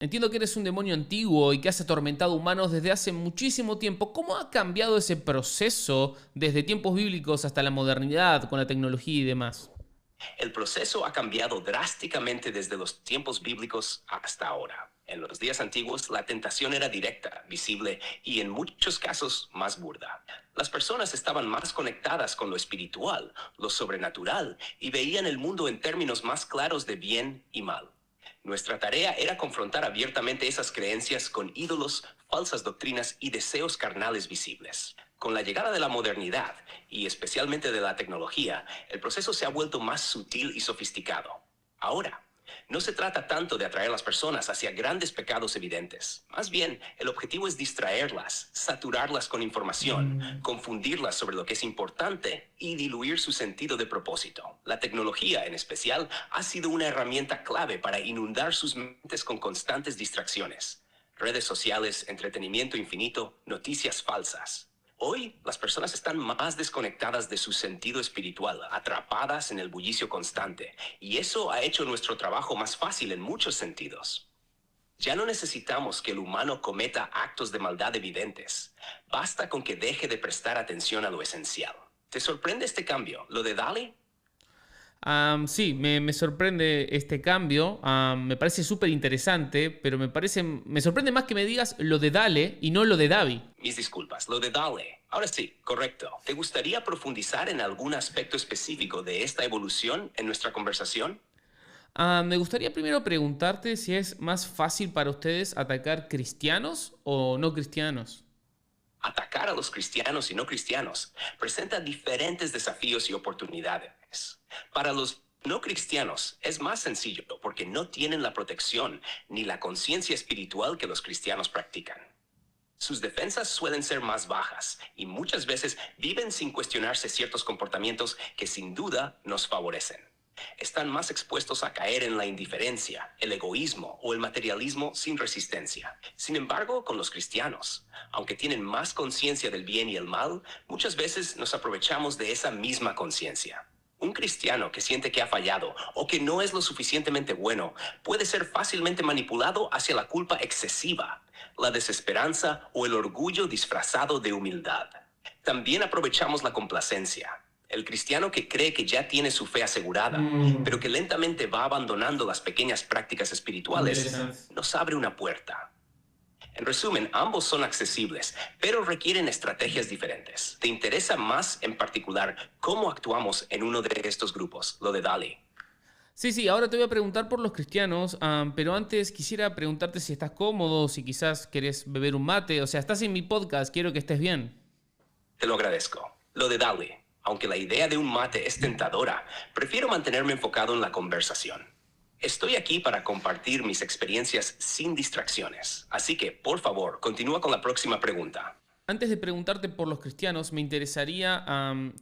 Entiendo que eres un demonio antiguo y que has atormentado humanos desde hace muchísimo tiempo. ¿Cómo ha cambiado ese proceso desde tiempos bíblicos hasta la modernidad, con la tecnología y demás? El proceso ha cambiado drásticamente desde los tiempos bíblicos hasta ahora. En los días antiguos, la tentación era directa, visible y en muchos casos más burda. Las personas estaban más conectadas con lo espiritual, lo sobrenatural, y veían el mundo en términos más claros de bien y mal. Nuestra tarea era confrontar abiertamente esas creencias con ídolos, falsas doctrinas y deseos carnales visibles. Con la llegada de la modernidad, y especialmente de la tecnología, el proceso se ha vuelto más sutil y sofisticado. Ahora, no se trata tanto de atraer a las personas hacia grandes pecados evidentes. Más bien, el objetivo es distraerlas, saturarlas con información, confundirlas sobre lo que es importante y diluir su sentido de propósito. La tecnología, en especial, ha sido una herramienta clave para inundar sus mentes con constantes distracciones. Redes sociales, entretenimiento infinito, noticias falsas. Hoy, las personas están más desconectadas de su sentido espiritual, atrapadas en el bullicio constante, y eso ha hecho nuestro trabajo más fácil en muchos sentidos. Ya no necesitamos que el humano cometa actos de maldad evidentes. Basta con que deje de prestar atención a lo esencial. ¿Te sorprende este cambio, lo de Dali? Sí, me sorprende este cambio. Me parece súper interesante, pero me sorprende más que me digas lo de Dale y no lo de Davi. Mis disculpas, lo de Dali. Ahora sí, correcto. ¿Te gustaría profundizar en algún aspecto específico de esta evolución en nuestra conversación? Me gustaría primero preguntarte si es más fácil para ustedes atacar cristianos o no cristianos. Atacar a los cristianos y no cristianos presenta diferentes desafíos y oportunidades. Para los no cristianos es más sencillo porque no tienen la protección ni la conciencia espiritual que los cristianos practican. Sus defensas suelen ser más bajas y muchas veces viven sin cuestionarse ciertos comportamientos que sin duda nos favorecen. Están más expuestos a caer en la indiferencia, el egoísmo o el materialismo sin resistencia. Sin embargo, con los cristianos, aunque tienen más conciencia del bien y el mal, muchas veces nos aprovechamos de esa misma conciencia. Un cristiano que siente que ha fallado o que no es lo suficientemente bueno puede ser fácilmente manipulado hacia la culpa excesiva, la desesperanza o el orgullo disfrazado de humildad. También aprovechamos la complacencia. El cristiano que cree que ya tiene su fe asegurada, pero que lentamente va abandonando las pequeñas prácticas espirituales, Interesante. nos abre una puerta. En resumen, ambos son accesibles, pero requieren estrategias diferentes. ¿Te interesa más en particular cómo actuamos en uno de estos grupos, lo de Dali? Sí, sí, ahora te voy a preguntar por los cristianos, pero antes quisiera preguntarte si estás cómodo, si quizás querés beber un mate, o sea, estás en mi podcast, quiero que estés bien. Te lo agradezco. Lo de Dali, aunque la idea de un mate es tentadora, prefiero mantenerme enfocado en la conversación. Estoy aquí para compartir mis experiencias sin distracciones, así que, por favor, continúa con la próxima pregunta. Antes de preguntarte por los cristianos, me interesaría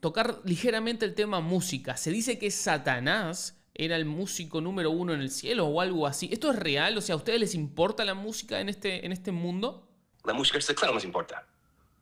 tocar ligeramente el tema música. Se dice que Satanás era el músico número uno en el cielo o algo así. ¿Esto es real? O sea, ¿a ustedes les importa la música en este mundo? La música es claro nos importa.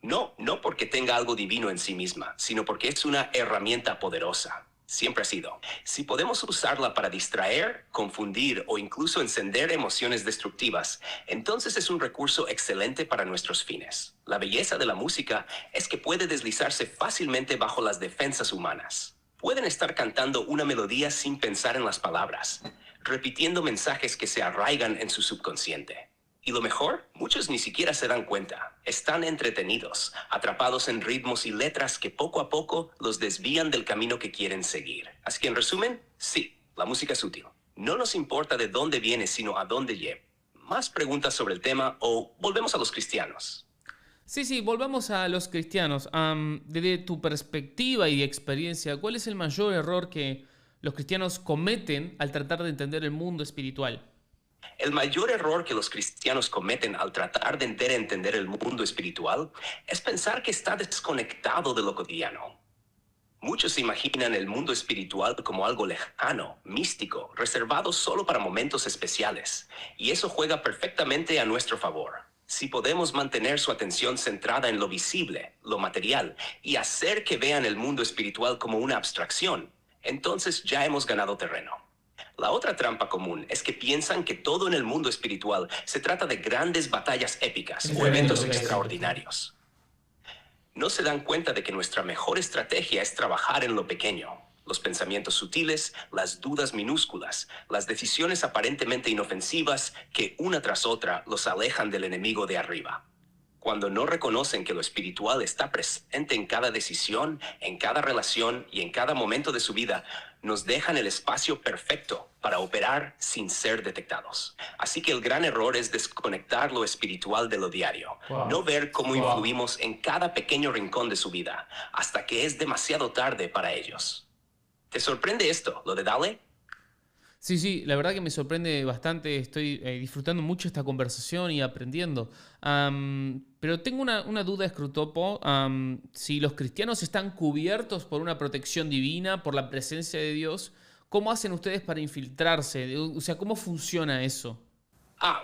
No porque tenga algo divino en sí misma, sino porque es una herramienta poderosa. Siempre ha sido. Si podemos usarla para distraer, confundir o incluso encender emociones destructivas, entonces es un recurso excelente para nuestros fines. La belleza de la música es que puede deslizarse fácilmente bajo las defensas humanas. Pueden estar cantando una melodía sin pensar en las palabras, repitiendo mensajes que se arraigan en su subconsciente. Y lo mejor, muchos ni siquiera se dan cuenta. Están entretenidos, atrapados en ritmos y letras que poco a poco los desvían del camino que quieren seguir. Así que en resumen, sí, la música es útil. No nos importa de dónde viene, sino a dónde lleva. ¿Más preguntas sobre el tema o volvemos a los cristianos? Sí, sí, volvamos a los cristianos. Desde tu perspectiva y experiencia, ¿cuál es el mayor error que los cristianos cometen al tratar de entender el mundo espiritual? El mayor error que los cristianos cometen al tratar de entender el mundo espiritual es pensar que está desconectado de lo cotidiano. Muchos imaginan el mundo espiritual como algo lejano, místico, reservado solo para momentos especiales, y eso juega perfectamente a nuestro favor. Si podemos mantener su atención centrada en lo visible, lo material, y hacer que vean el mundo espiritual como una abstracción, entonces ya hemos ganado terreno. La otra trampa común es que piensan que todo en el mundo espiritual se trata de grandes batallas épicas o eventos extraordinarios. No se dan cuenta de que nuestra mejor estrategia es trabajar en lo pequeño. Los pensamientos sutiles, las dudas minúsculas, las decisiones aparentemente inofensivas que una tras otra los alejan del enemigo de arriba. Cuando no reconocen que lo espiritual está presente en cada decisión, en cada relación y en cada momento de su vida, nos dejan el espacio perfecto para operar sin ser detectados. Así que el gran error es desconectar lo espiritual de lo diario, no ver cómo influimos en cada pequeño rincón de su vida, hasta que es demasiado tarde para ellos. ¿Te sorprende esto, lo de Dale? Sí, sí, la verdad que me sorprende bastante. Estoy disfrutando mucho esta conversación y aprendiendo. Pero tengo una duda, Scrutopo. Si los cristianos están cubiertos por una protección divina, por la presencia de Dios, ¿cómo hacen ustedes para infiltrarse? O sea, ¿cómo funciona eso?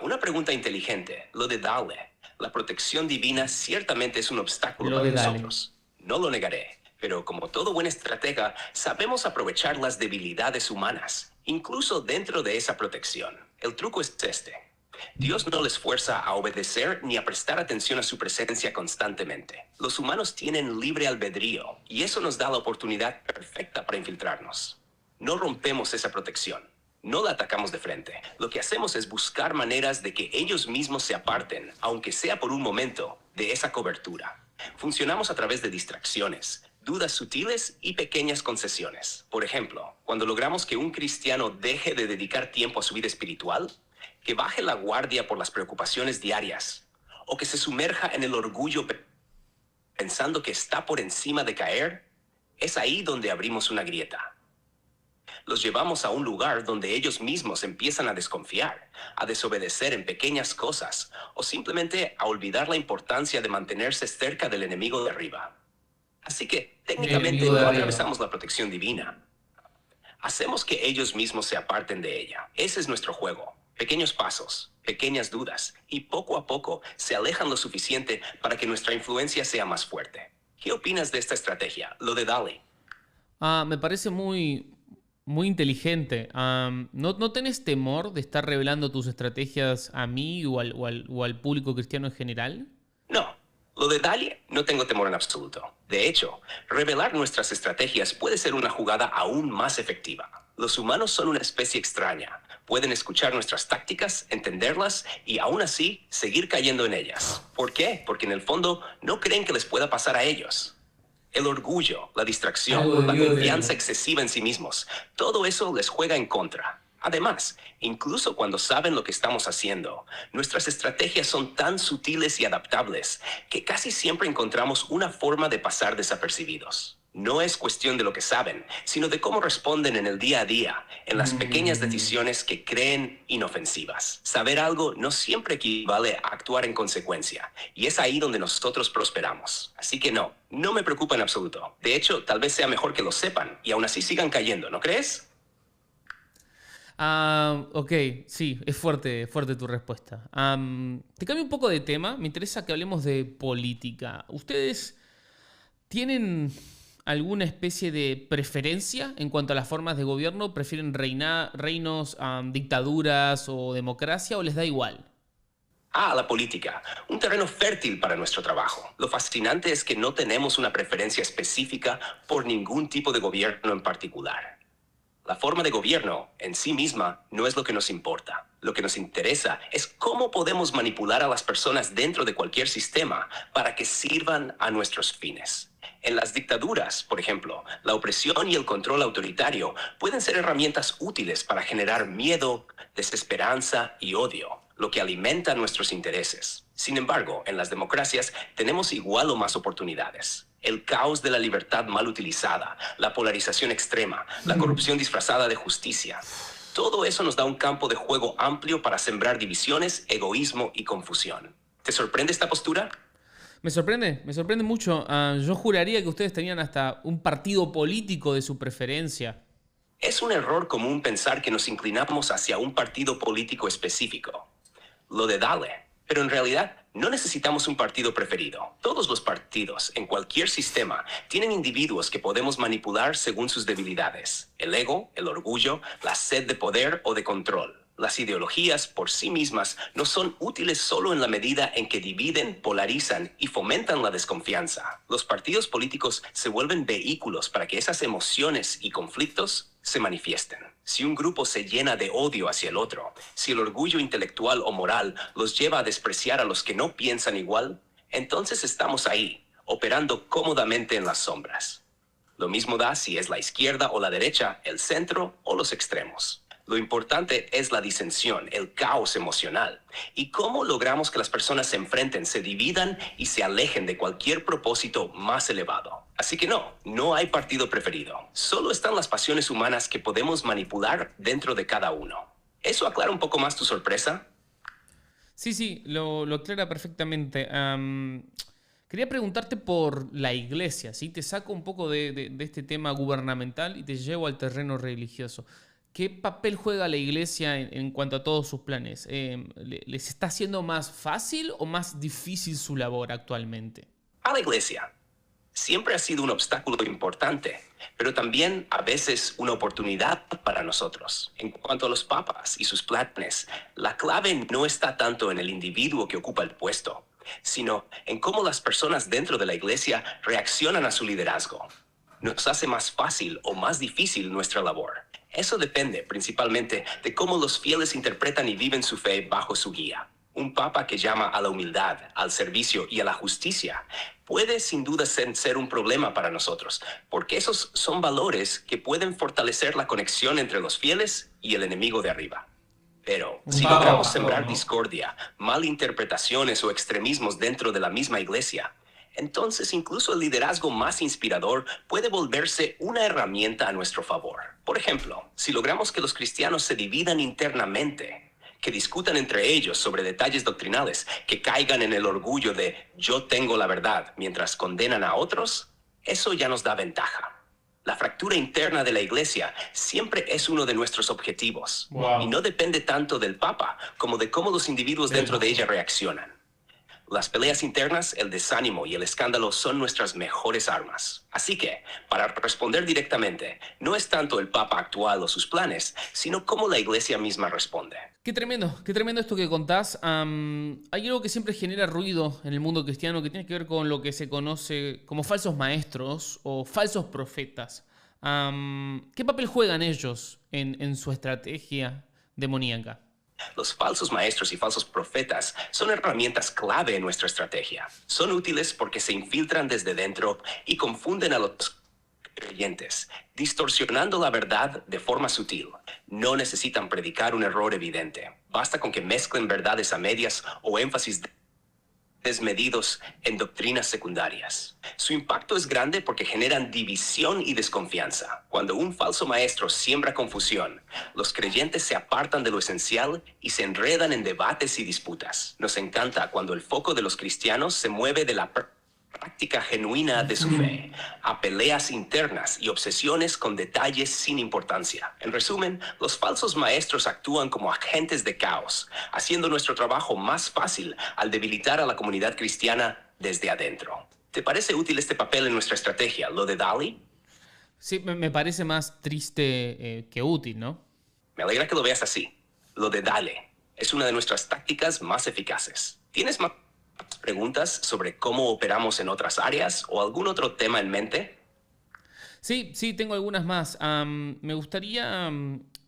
Una pregunta inteligente, lo de Dale. La protección divina ciertamente es un obstáculo Lo para de Dale. nosotros. No lo negaré. Pero como todo buen estratega, sabemos aprovechar las debilidades humanas, incluso dentro de esa protección. El truco es este. Dios no les fuerza a obedecer ni a prestar atención a su presencia constantemente. Los humanos tienen libre albedrío y eso nos da la oportunidad perfecta para infiltrarnos. No rompemos esa protección. No la atacamos de frente. Lo que hacemos es buscar maneras de que ellos mismos se aparten, aunque sea por un momento, de esa cobertura. Funcionamos a través de distracciones, dudas sutiles y pequeñas concesiones. Por ejemplo, cuando logramos que un cristiano deje de dedicar tiempo a su vida espiritual, que baje la guardia por las preocupaciones diarias, o que se sumerja en el orgullo pensando que está por encima de caer, es ahí donde abrimos una grieta. Los llevamos a un lugar donde ellos mismos empiezan a desconfiar, a desobedecer en pequeñas cosas, o simplemente a olvidar la importancia de mantenerse cerca del enemigo de arriba. Así que, técnicamente, no atravesamos la protección divina. Hacemos que ellos mismos se aparten de ella. Ese es nuestro juego. Pequeños pasos, pequeñas dudas, y poco a poco se alejan lo suficiente para que nuestra influencia sea más fuerte. ¿Qué opinas de esta estrategia, lo de Dale? Me parece muy inteligente. ¿No tenés temor de estar revelando tus estrategias a mí o al público cristiano en general? No, lo de Dale no tengo temor en absoluto. De hecho, revelar nuestras estrategias puede ser una jugada aún más efectiva. Los humanos son una especie extraña. Pueden escuchar nuestras tácticas, entenderlas y aún así seguir cayendo en ellas. ¿Por qué? Porque en el fondo no creen que les pueda pasar a ellos. El orgullo, la distracción, la confianza excesiva en sí mismos, todo eso les juega en contra. Además, incluso cuando saben lo que estamos haciendo, nuestras estrategias son tan sutiles y adaptables que casi siempre encontramos una forma de pasar desapercibidos. No es cuestión de lo que saben, sino de cómo responden en el día a día, en las pequeñas decisiones que creen inofensivas. Saber algo no siempre equivale a actuar en consecuencia, y es ahí donde nosotros prosperamos. Así que no me preocupa en absoluto. De hecho, tal vez sea mejor que lo sepan y aún así sigan cayendo, ¿no crees? Ok, sí, es fuerte tu respuesta. Te cambio un poco de tema, me interesa que hablemos de política. ¿Ustedes tienen alguna especie de preferencia en cuanto a las formas de gobierno? ¿Prefieren reinos, dictaduras o democracia o les da igual? La política, un terreno fértil para nuestro trabajo. Lo fascinante es que no tenemos una preferencia específica por ningún tipo de gobierno en particular. La forma de gobierno en sí misma no es lo que nos importa. Lo que nos interesa es cómo podemos manipular a las personas dentro de cualquier sistema para que sirvan a nuestros fines. En las dictaduras, por ejemplo, la opresión y el control autoritario pueden ser herramientas útiles para generar miedo, desesperanza y odio, lo que alimenta nuestros intereses. Sin embargo, en las democracias tenemos igual o más oportunidades. El caos de la libertad mal utilizada, la polarización extrema, la corrupción disfrazada de justicia. Todo eso nos da un campo de juego amplio para sembrar divisiones, egoísmo y confusión. ¿Te sorprende esta postura? Me sorprende mucho. Yo juraría que ustedes tenían hasta un partido político de su preferencia. Es un error común pensar que nos inclinamos hacia un partido político específico. Lo de Dale. Pero en realidad, No necesitamos un partido preferido. Todos los partidos, en cualquier sistema, tienen individuos que podemos manipular según sus debilidades. El ego, el orgullo, la sed de poder o de control. Las ideologías por sí mismas no son útiles solo en la medida en que dividen, polarizan y fomentan la desconfianza. Los partidos políticos se vuelven vehículos para que esas emociones y conflictos se manifiesten. Si un grupo se llena de odio hacia el otro, si el orgullo intelectual o moral los lleva a despreciar a los que no piensan igual, entonces estamos ahí, operando cómodamente en las sombras. Lo mismo da si es la izquierda o la derecha, el centro o los extremos. Lo importante es la disensión, el caos emocional, y cómo logramos que las personas se enfrenten, se dividan y se alejen de cualquier propósito más elevado. Así que no hay partido preferido. Solo están las pasiones humanas que podemos manipular dentro de cada uno. ¿Eso aclara un poco más tu sorpresa? Sí, lo aclara perfectamente. Quería preguntarte por la iglesia, ¿sí? Te saco un poco de este tema gubernamental y te llevo al terreno religioso. ¿Qué papel juega la iglesia en cuanto a todos sus planes? ¿Les está haciendo más fácil o más difícil su labor actualmente? A la iglesia siempre ha sido un obstáculo importante, pero también a veces una oportunidad para nosotros. En cuanto a los papas y sus planes, la clave no está tanto en el individuo que ocupa el puesto, sino en cómo las personas dentro de la iglesia reaccionan a su liderazgo. Nos hace más fácil o más difícil nuestra labor. Eso depende principalmente de cómo los fieles interpretan y viven su fe bajo su guía. Un papa que llama a la humildad, al servicio y a la justicia puede sin duda ser un problema para nosotros, porque esos son valores que pueden fortalecer la conexión entre los fieles y el enemigo de arriba. Pero si logramos sembrar discordia, malinterpretaciones o extremismos dentro de la misma iglesia, entonces incluso el liderazgo más inspirador puede volverse una herramienta a nuestro favor. Por ejemplo, si logramos que los cristianos se dividan internamente, que discutan entre ellos sobre detalles doctrinales, que caigan en el orgullo de yo tengo la verdad mientras condenan a otros, eso ya nos da ventaja. La fractura interna de la iglesia siempre es uno de nuestros objetivos. Y no depende tanto del Papa como de cómo los individuos dentro de ella reaccionan. Las peleas internas, el desánimo y el escándalo son nuestras mejores armas. Así que, para responder directamente, no es tanto el Papa actual o sus planes, sino cómo la iglesia misma responde. Qué tremendo esto que contás. Hay algo que siempre genera ruido en el mundo cristiano que tiene que ver con lo que se conoce como falsos maestros o falsos profetas. ¿Qué papel juegan ellos en su estrategia demoníaca? Los falsos maestros y falsos profetas son herramientas clave en nuestra estrategia. Son útiles porque se infiltran desde dentro y confunden a los creyentes, distorsionando la verdad de forma sutil. No necesitan predicar un error evidente. Basta con que mezclen verdades a medias o énfasis desmedidos en doctrinas secundarias. Su impacto es grande porque generan división y desconfianza. Cuando un falso maestro siembra confusión, los creyentes se apartan de lo esencial y se enredan en debates y disputas. Nos encanta cuando el foco de los cristianos se mueve de la práctica genuina de su fe a peleas internas y obsesiones con detalles sin importancia. En resumen, los falsos maestros actúan como agentes de caos, haciendo nuestro trabajo más fácil al debilitar a la comunidad cristiana desde adentro. ¿Te parece útil este papel en nuestra estrategia, lo de Dali? Sí, me parece más triste que útil, ¿no? Me alegra que lo veas así. Lo de Dale es una de nuestras tácticas más eficaces. ¿Tienes más preguntas sobre cómo operamos en otras áreas o algún otro tema en mente? Sí, tengo algunas más. Me gustaría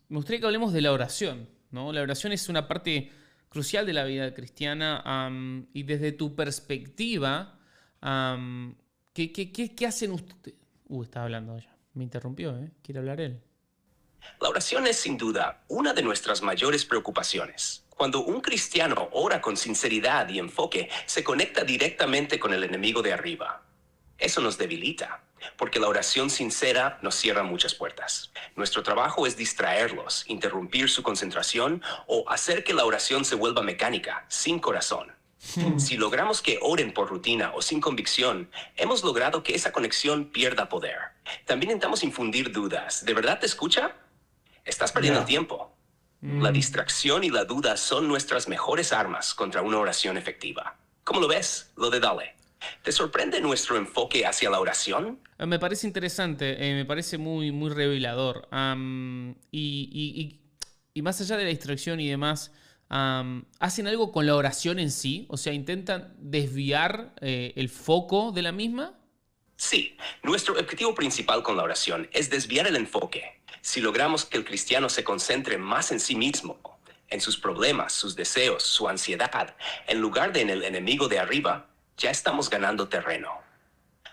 que hablemos de la oración, ¿no? La oración es una parte crucial de la vida cristiana y desde tu perspectiva, ¿qué hacen ustedes? Estaba hablando ya. Me interrumpió, ¿eh? ¿Quiere hablar él? La oración es sin duda una de nuestras mayores preocupaciones. Cuando un cristiano ora con sinceridad y enfoque, se conecta directamente con el enemigo de arriba. Eso nos debilita, porque la oración sincera nos cierra muchas puertas. Nuestro trabajo es distraerlos, interrumpir su concentración o hacer que la oración se vuelva mecánica, sin corazón. Si logramos que oren por rutina o sin convicción, hemos logrado que esa conexión pierda poder. También intentamos infundir dudas. ¿De verdad te escucha? Estás perdiendo el tiempo. La distracción y la duda son nuestras mejores armas contra una oración efectiva. ¿Cómo lo ves, lo de Dale? ¿Te sorprende nuestro enfoque hacia la oración? Me parece interesante, me parece muy, muy revelador. Y más allá de la distracción y demás, ¿hacen algo con la oración en sí? O sea, ¿intentan desviar el foco de la misma? Sí, nuestro objetivo principal con la oración es desviar el enfoque. Si logramos que el cristiano se concentre más en sí mismo, en sus problemas, sus deseos, su ansiedad, en lugar de en el enemigo de arriba, ya estamos ganando terreno.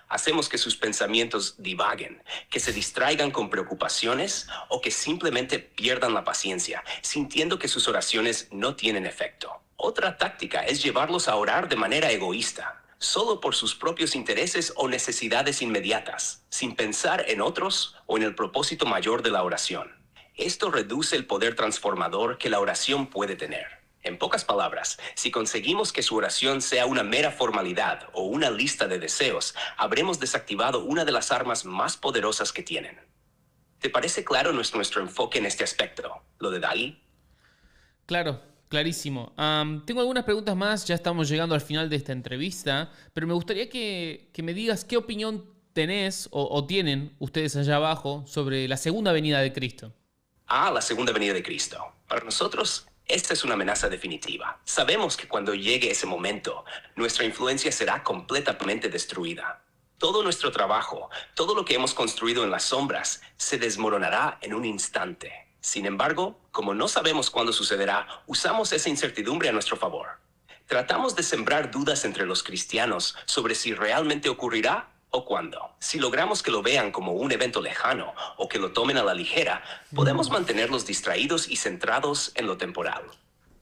Hacemos que sus pensamientos divaguen, que se distraigan con preocupaciones o que simplemente pierdan la paciencia, sintiendo que sus oraciones no tienen efecto. Otra táctica es llevarlos a orar de manera egoísta, solo por sus propios intereses o necesidades inmediatas, sin pensar en otros o en el propósito mayor de la oración. Esto reduce el poder transformador que la oración puede tener. En pocas palabras, si conseguimos que su oración sea una mera formalidad o una lista de deseos, habremos desactivado una de las armas más poderosas que tienen. ¿Te parece claro nuestro enfoque en este aspecto, lo de Dalí? Claro, clarísimo. Tengo algunas preguntas más, ya estamos llegando al final de esta entrevista, pero me gustaría que me digas qué opinión tenés o tienen ustedes allá abajo sobre la segunda venida de Cristo. La segunda venida de Cristo. Para nosotros, esta es una amenaza definitiva. Sabemos que cuando llegue ese momento, nuestra influencia será completamente destruida. Todo nuestro trabajo, todo lo que hemos construido en las sombras, se desmoronará en un instante. Sin embargo, como no sabemos cuándo sucederá, usamos esa incertidumbre a nuestro favor. Tratamos de sembrar dudas entre los cristianos sobre si realmente ocurrirá o cuándo. Si logramos que lo vean como un evento lejano o que lo tomen a la ligera, podemos mantenerlos distraídos y centrados en lo temporal.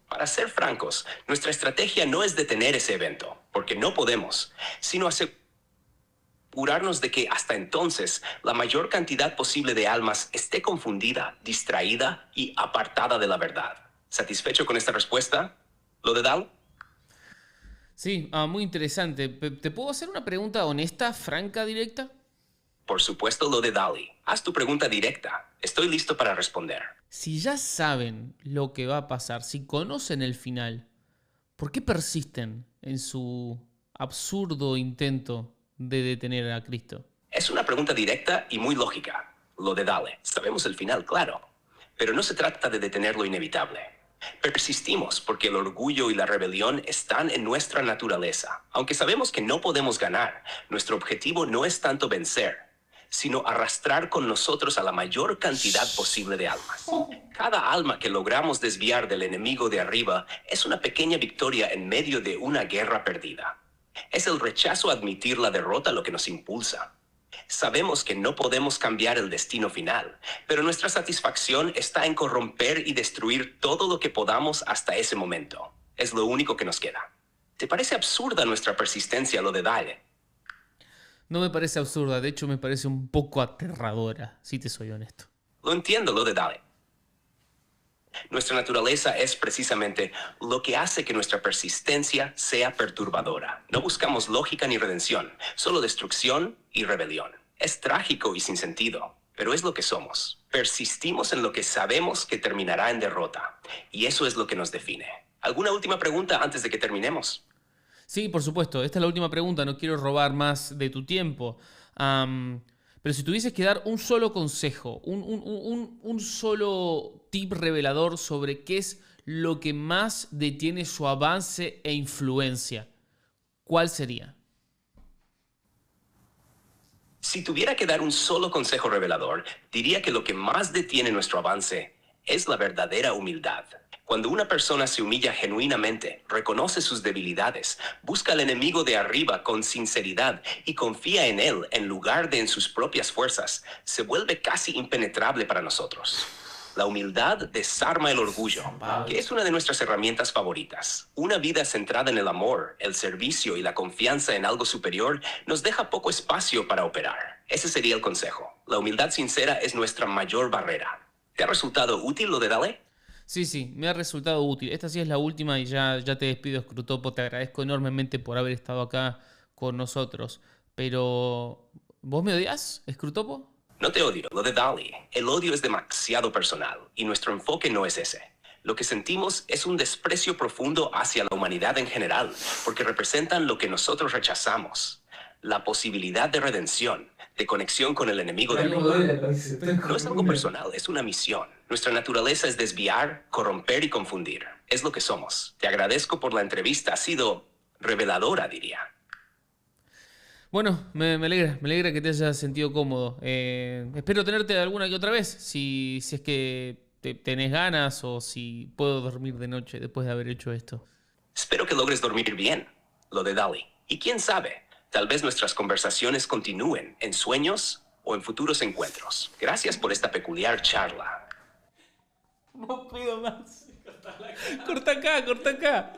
Para ser francos, nuestra estrategia no es detener ese evento, porque no podemos, sino asegurarnos de que hasta entonces la mayor cantidad posible de almas esté confundida, distraída y apartada de la verdad. ¿Satisfecho con esta respuesta, lo de Dal? Sí, muy interesante. ¿Te puedo hacer una pregunta honesta, franca, directa? Por supuesto, lo de Dali. Haz tu pregunta directa. Estoy listo para responder. Si ya saben lo que va a pasar, si conocen el final, ¿por qué persisten en su absurdo intento de detener a Cristo? Es una pregunta directa y muy lógica. Lo de Dale. Sabemos el final, claro. Pero no se trata de detener lo inevitable. Persistimos porque el orgullo y la rebelión están en nuestra naturaleza. Aunque sabemos que no podemos ganar, nuestro objetivo no es tanto vencer, sino arrastrar con nosotros a la mayor cantidad posible de almas. Cada alma que logramos desviar del enemigo de arriba es una pequeña victoria en medio de una guerra perdida. Es el rechazo a admitir la derrota lo que nos impulsa. Sabemos que no podemos cambiar el destino final, pero nuestra satisfacción está en corromper y destruir todo lo que podamos hasta ese momento. Es lo único que nos queda. ¿Te parece absurda nuestra persistencia, lo de Dale? No me parece absurda, de hecho me parece un poco aterradora, si te soy honesto. Lo entiendo, lo de Dale. Nuestra naturaleza es precisamente lo que hace que nuestra persistencia sea perturbadora. No buscamos lógica ni redención, solo destrucción y rebelión. Es trágico y sin sentido, pero es lo que somos. Persistimos en lo que sabemos que terminará en derrota, y eso es lo que nos define. ¿Alguna última pregunta antes de que terminemos? Sí, por supuesto, esta es la última pregunta, no quiero robar más de tu tiempo. Pero si tuvieses que dar un solo consejo, un solo tip revelador sobre qué es lo que más detiene su avance e influencia, ¿cuál sería? Si tuviera que dar un solo consejo revelador, diría que lo que más detiene nuestro avance es la verdadera humildad. Cuando una persona se humilla genuinamente, reconoce sus debilidades, busca al enemigo de arriba con sinceridad y confía en él en lugar de en sus propias fuerzas, se vuelve casi impenetrable para nosotros. La humildad desarma el orgullo, que es una de nuestras herramientas favoritas. Una vida centrada en el amor, el servicio y la confianza en algo superior nos deja poco espacio para operar. Ese sería el consejo. La humildad sincera es nuestra mayor barrera. ¿Te ha resultado útil lo de Dale? Sí, me ha resultado útil. Esta sí es la última y ya te despido, Scrutopo. Te agradezco enormemente por haber estado acá con nosotros. Pero, ¿vos me odias, Scrutopo? No te odio, lo de Dali. El odio es demasiado personal y nuestro enfoque no es ese. Lo que sentimos es un desprecio profundo hacia la humanidad en general, porque representan lo que nosotros rechazamos: la posibilidad de redención, de conexión con el enemigo del mundo. No es algo personal, es una misión. Nuestra naturaleza es desviar, corromper y confundir. Es lo que somos. Te agradezco por la entrevista, ha sido reveladora, diría. Bueno, me alegra que te hayas sentido cómodo. Espero tenerte alguna que otra vez, si es que tenés ganas o si puedo dormir de noche después de haber hecho esto. Espero que logres dormir bien, lo de Dali. Y quién sabe, tal vez nuestras conversaciones continúen en sueños o en futuros encuentros. Gracias por esta peculiar charla. No puedo más. Corta acá, corta acá.